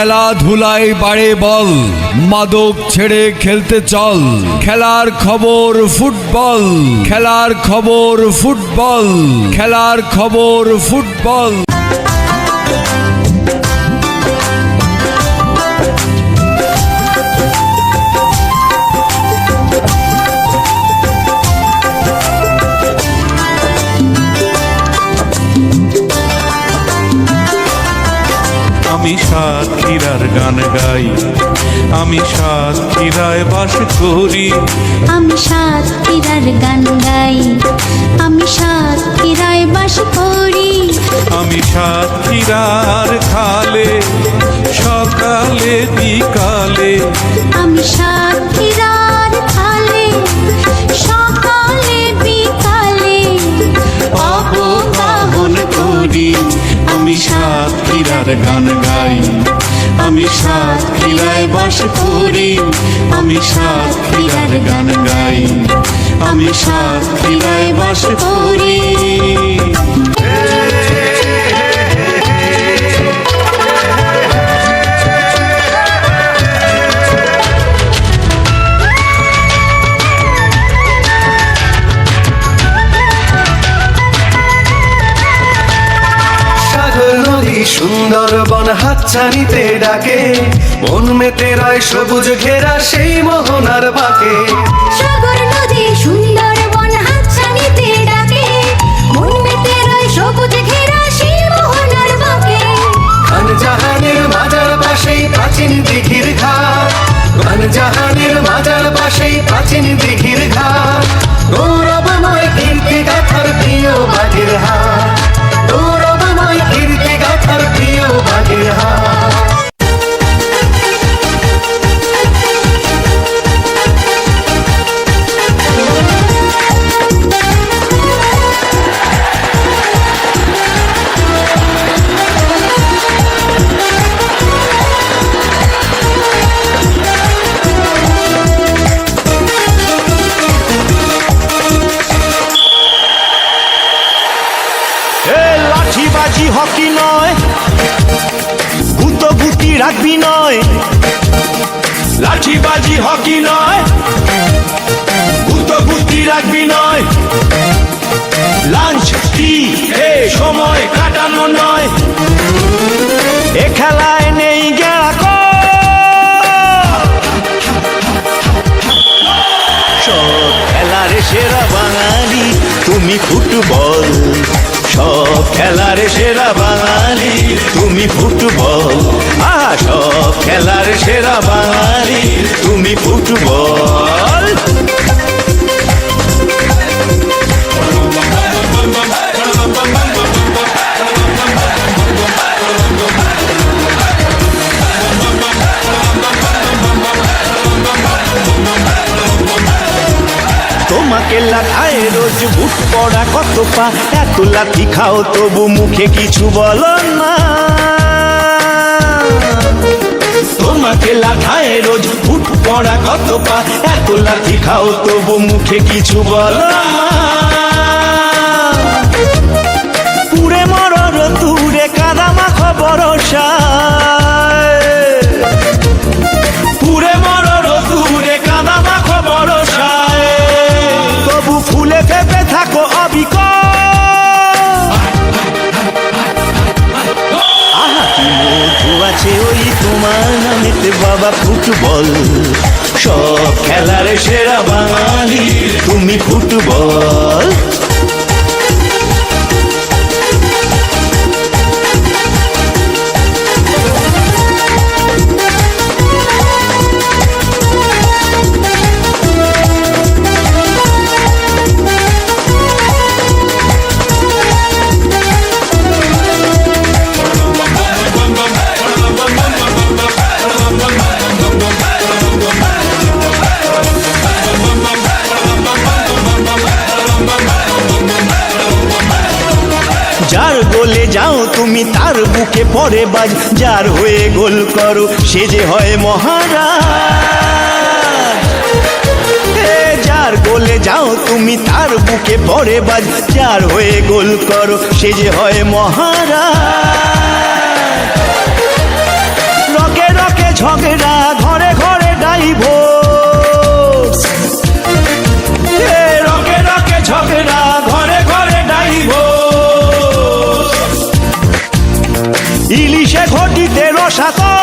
খেলাধুলায় বাড়ে বল, মাদক ছেড়ে খেলতে চল। খেলার খবর ফুটবল, খেলার খবর ফুটবল, খেলার খবর ফুটবল। আমি সাতক্ষীরার গান গাই, আমি সাতক্ষীরায় বাস করি। আমি সাতক্ষীরার গান গাই, আমি সাতক্ষীরায় বাস করি। আমি সাতক্ষীরার খালে সকালে বিকালে, আমি সাতক্ষীরার খালে সকালে বিকালে অবগাহন করি। আমি সাতক্ষীরার গান গাই, আমি সাতক্ষীরায় বাস করি। আমি সাতক্ষীরার গান গাই, আমি সাতক্ষীরায় বাস করি। সুন্দরবন হাতছানিতে ডাকে, মন মেতে রয় সবুজ ঘেরা সেই মোহনার বাঁকে। সাগর নদী সুন্দরবন হাতছানিতে ডাকে, মন মেতে রয় সবুজ ঘেরা সেই মোহনার বাঁকে। খানজাহানের মাজার পাশেই প্রাচীন দিঘির ঘাট, খানজাহানের মাজার পাশেই প্রাচীন দিঘির ঘাট। গৌরবময় কীর্তি গাথার প্রিয় বাগের হাট, গৌরবময় কীর্তি গাথার প্রিয় বাগের হাট। লাঠিবাজি হকি নয়, গুতোগুতি রাখবি নয়। লাঠিবাজি হকি নয়, গুতোগুতি রাখবি নয়। লাঞ্চ টি এ সময় কাটানো নয়। এ খেলায় নেই গেড়া সব খেলার সেরা বাঙালি তুমি ফুটবল। সব খেলার সেরা বাঙালি তুমি ফুটবল। সব খেলার সেরা বাঙালি তুমি ফুটবল। তোমাকে লাথায় রোজ বুট পড়া কত পা, এত লাথি খাও তবু মুখে কিছু বলো না। তোমাকে লাথায় রোজ বুট পড়া কত পা, এত লাথি খাও তবু মুখে কিছু বলো না। পুরে মরর তুরে কাদা মাখো বরসায়, পুরে মরর তুরে কাদা মাখো বরসায়। তবু ফুলে ফেপে থাকো অবিকল। আহা কি মধু আছে ওই তোমার নামেতে বাবা ফুটবল। সব খেলার সেরা বাঙালি তুমি ফুটবল। যার গোলে যাও তুমি তার বুকে পড়ে বাজ, যার হয়ে গোল করো সে যে হয় মহারাজ। যার গোলে যাও তুমি তার বুকে পড়ে বাজ, যার হয়ে গোল করো সে যে হয় মহারাজ। ঝগড়া ঘরে ঘরে ডাইভোর্স রগে রগে ঝগড়া ঘরে ঘরে ডাইভোর্স ইলিশে ঘটিতে রসাতল